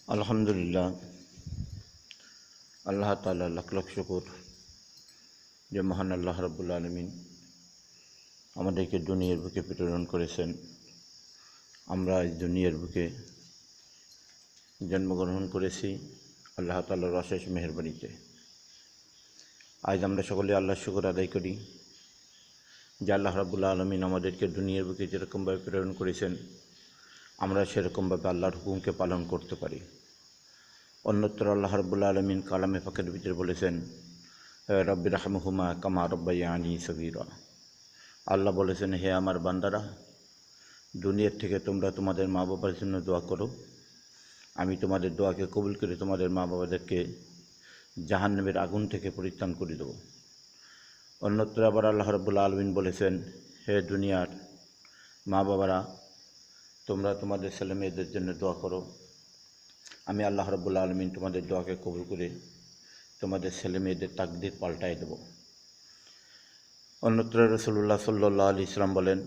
আলহামদুলিল্লাহ, আল্লাহ তাআলা লাখ লাখ শুকর যে মহান আল্লাহ রাব্বুল আলামিন আমাদেরকে দুনিয়ার বুকে প্রেরণ করেছেন। আমরা আজ দুনিয়ার বুকে জন্মগ্রহণ করেছি আল্লাহ তাআলার অশেষ মেহেরবানিতে। আজ আমরা সকলে আল্লাহর শুকর আদায় করি যে আল্লাহ রাব্বুল আলামিন আমাদেরকে দুনিয়ার বুকে যেরকমভাবে প্রেরণ করেছেন আমরা সেরকমভাবে আল্লাহর হুকুমকে পালন করতে পারি। অন্যত্র আল্লাহ রাব্বুল আলামিন কালামে পাকের ভিতরে বলেছেন, রব্বি রাহমুহুমা কামা রব্বায়ানি সগীরা। আল্লাহ বলেছেন, হে আমার বান্দারা, দুনিয়ার থেকে তোমরা তোমাদের মা বাবার জন্য দোয়া করো, আমি তোমাদের দোয়াকে কবুল করে তোমাদের মা বাবাদেরকে জাহান্নামের আগুন থেকে পরিত্রাণ করে দেব। অন্যত্র আবার আল্লাহ রাব্বুল আলামিন বলেছেন, হে দুনিয়ার মা বাবারা, তোমরা তোমাদের ছেলে মেয়েদের জন্য দোয়া করো, আমি আল্লাহ রাব্বুল আলামিন তোমাদের দোয়াকে কবুল করে তোমাদের ছেলে মেয়েদের তাকদীর পাল্টায় দেব। অন্যত্র রাসূলুল্লাহ সাল্লাল্লাহু আলাইহি ওয়াসাল্লাম বলেন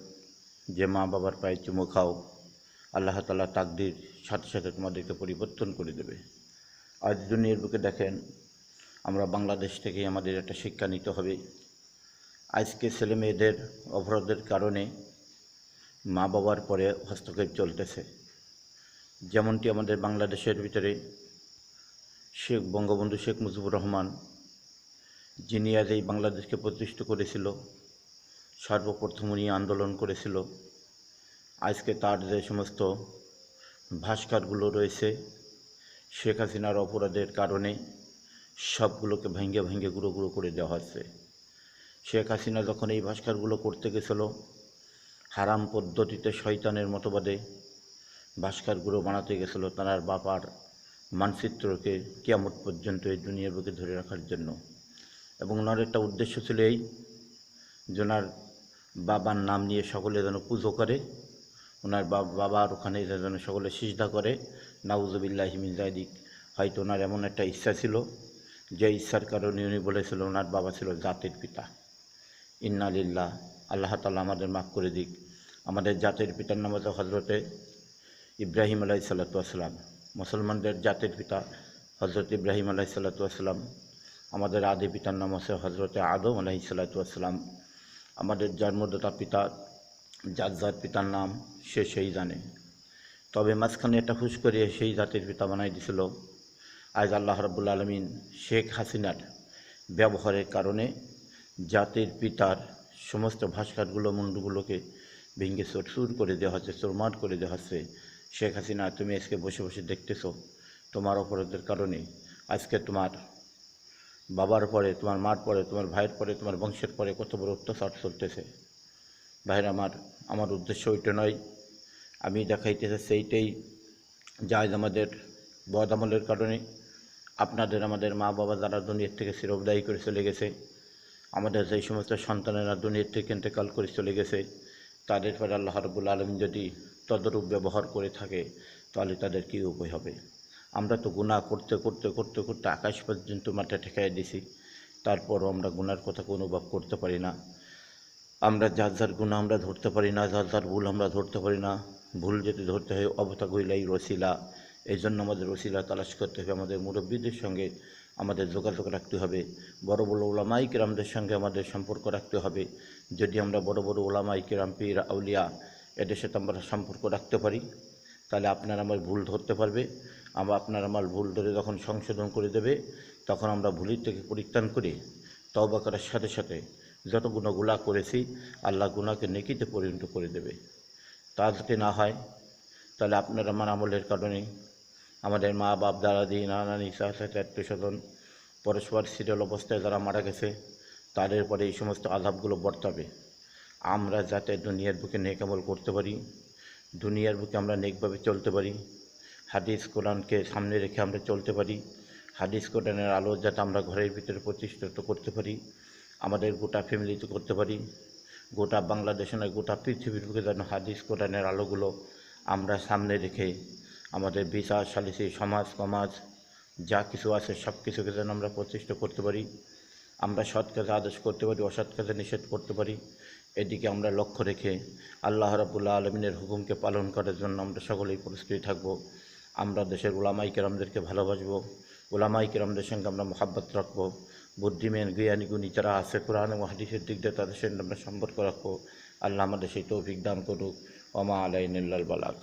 যে মা বাবার পায়ে চুমু খাও, আল্লাহ তাআলা তাকদীর সাথে সাথে তোমাদেরকে পরিবর্তন করে দেবে। আজ দুনিয়ার বুকে দেখেন, আমরা বাংলাদেশ থেকেই আমাদের একটা শিক্ষা নিতে হবে। আজকে ছেলে মেয়েদের অপরাধের কারণে মা বাবার পরে হস্তক্ষেপ চলতেছে। যেমনটি আমাদের বাংলাদেশের ভিতরে বঙ্গবন্ধু শেখ মুজিবুর রহমান, যিনি আজ এই বাংলাদেশকে প্রতিষ্ঠিত করেছিল, সর্বপ্রথম উনি আন্দোলন করেছিল। আজকে তার যে সমস্ত ভাস্করগুলো রয়েছে শেখ হাসিনার অপরাধের কারণে সবগুলোকে ভেঙে ভেঙে গুঁড়ো গুঁড়ো করে দেওয়া হচ্ছে। শেখ হাসিনা যখন এই ভাস্করগুলো করতে গেছিল, হারাম পদ্ধতিতে শয়তানের মতবাদে ভাস্করগুলো বানাতে গেছিল তার বাবার মানচিত্রকে কিয়ামত পর্যন্ত এই দুনিয়ার বুকে ধরে রাখার জন্য। এবং ওনার একটা উদ্দেশ্য ছিল এই যে ওনার বাবার নাম নিয়ে সকলে যেন পুজো করে, ওনার বাবার ওখানে যেন সকলে সিজদা করে। নাউজুবিল্লাহি মিন যালিক। হয়তো ওনার এমন একটা ইচ্ছা ছিল, যে ইচ্ছার কারণে উনি বলেছিল ওনার বাবা ছিল জাতির পিতা। ইন্না লিল্লাহ, আল্লাহ তাআলা আমাদের মাফ করে দিক। আমাদের জাতির পিতার নাম হচ্ছে হজরতে ইব্রাহিম আলাইহিস সালাতু ওয়াস সালাম। মুসলমানদের জাতির পিতা হজরত ইব্রাহিম আলাইহিস সালাতু ওয়াস সালাম। আমাদের আদি পিতার নাম হচ্ছে হজরতে আদম আলাইহিস সালাতু ওয়াস সালাম। আমাদের জন্মদাতা পিতা যার পিতার নাম সেই জানে। তবে মাঝখানে একটা হুশ করে সেই জাতির পিতা বানাই দিছিল। আজ আল্লাহ রাব্বুল আলামিন শেখ হাসিনার ব্যবহারের কারণে জাতির পিতার সমস্ত ভাস্করগুলো মুন্ডুগুলোকে ভেঙে চুরচুর করে দেওয়া হচ্ছে, চুরমার করে দেওয়া হচ্ছে। শেখ হাসিনা, তুমি আজকে বসে বসে দেখতেছো তোমার অপরাধের কারণে আজকে তোমার বাবার পরে, তোমার মার পরে, তোমার ভাইয়ের পরে, তোমার বংশের পরে কত বড় অত্যাচার চলতেছে। ভাইয়ের আমার উদ্দেশ্য ওইটা নয়। আমি দেখাইতে চাচ্ছি এইটাই যে আজ আমাদের বদ আমলের কারণে আমাদের মা বাবা যারা দুনিয়ার থেকে চিরবিদায় করে চলে গেছে, আমাদের যেই সমস্ত সন্তানেরা দুনিয়ার থেকে ইন্তেকাল করে চলে গেছে, তাদের পরে আল্লাহ রাব্বুল আলামিন যদি তদরূপ ব্যবহার করে থাকে তাহলে তাদের কী উপায় হবে? আমরা তো গুনাহ করতে করতে করতে করতে আকাশ পর্যন্ত মাথা ঠেকাই দিছি, তারপরও আমরা গুনার কথাকে অনুভব করতে পারি না। আমরা যার গুনাহ আমরা ধরতে পারি না, যার ভুল আমরা ধরতে পারি না। ভুল যদি ধরতে হয় অবতা গইলাই রসিলা। এই জন্য আমাদের রসিলা তালাশ করতে হবে, আমাদের মুরব্বীদের সঙ্গে আমাদের যোগাযোগ রাখতে হবে, বড় বড় ওলামাই কেরামদের সঙ্গে আমাদের সম্পর্ক রাখতে হবে। যদি আমরা বড় বড় ওলামাই কেরাম, পীর, আউলিয়া এদের সাথে আমরা সম্পর্ক রাখতে পারি, তাহলে আপনার আমার ভুল ধরতে পারবে। আপনার আমার ভুল ধরে যখন সংশোধন করে দেবে, তখন আমরা ভুলের থেকে পরিত্রাণ করে তওবা করার সাথে সাথে যত গুনাহ করেছি আল্লাহ গুনাহকে নেকিতে পরিণত করে দেবে। তা যদি না হয় তাহলে আপনার আমার আমলের কারণে আমাদের মা বাপ, দাদি, নানানি, চাচা, আত্মীয় স্বজন পরস্পর সিরিয়াল অবস্থায় যারা মারা গেছে তাদের পরে এই সমস্ত আযাবগুলো বর্তাবে। আমরা যাতে দুনিয়ার বুকে নেক আমল করতে পারি, দুনিয়ার বুকে আমরা নেকভাবে চলতে পারি, হাদিস কোরআনকে সামনে রেখে আমরা চলতে পারি, হাদিস কোরআনের আলো যাতে আমরা ঘরের ভিতরে প্রতিষ্ঠিত করতে পারি, আমাদের গোটা ফ্যামিলিতে করতে পারি, গোটা বাংলাদেশে নয় গোটা পৃথিবীর বুকে যেন হাদিস কোরআনের আলোগুলো আমরা সামনে রেখে আমাদের বিচার, সালিসি, সমাজ যা কিছু আছে সব কিছুকে যেন আমরা প্রতিষ্ঠা করতে পারি। আমরা সৎ কাজে আদেশ করতে পারি, অসৎ কাজে নিষেধ করতে পারি। এদিকে আমরা লক্ষ্য রেখে আল্লাহ রাব্বুল আলামিনের হুকুমকে পালন করার জন্য আমরা সকলেই প্রস্তুতি থাকব। আমরা দেশের ওলামাই কেরামদেরকে ভালোবাসবো, ওলামাই কেরামদের সঙ্গে আমরা মহাব্বত রাখবো। বুদ্ধিমান জ্ঞানী গুণী যারা আছে কোরআন এবং হাদিসের দিক দিয়ে তাদের সঙ্গে আমরা সম্পর্ক রাখবো। আল্লাহ আমাদের সেই তৌফিক দান করুক। ওমা আলাইনা ইল্লাল বালাগ।